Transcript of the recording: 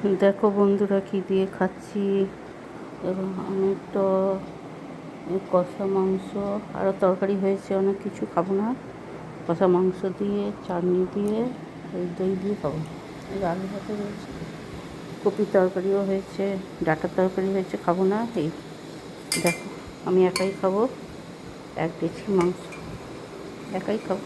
দেখো বন্ধুরা কি দিয়ে খাচ্ছি। এবং অনেক তো কষা মাংস, আরও তরকারি হয়েছে, অনেক কিছু খাবো না। কষা মাংস দিয়ে, চাটনি দিয়ে, এই দই দিয়ে খাবো। এই আলু ভাতে রয়েছে, কপির তরকারিও হয়েছে, ডাঁটার তরকারি হয়েছে, খাবো না। এই দেখো, আমি একাই খাবো 1 ডেচি মাংস, একাই খাবো।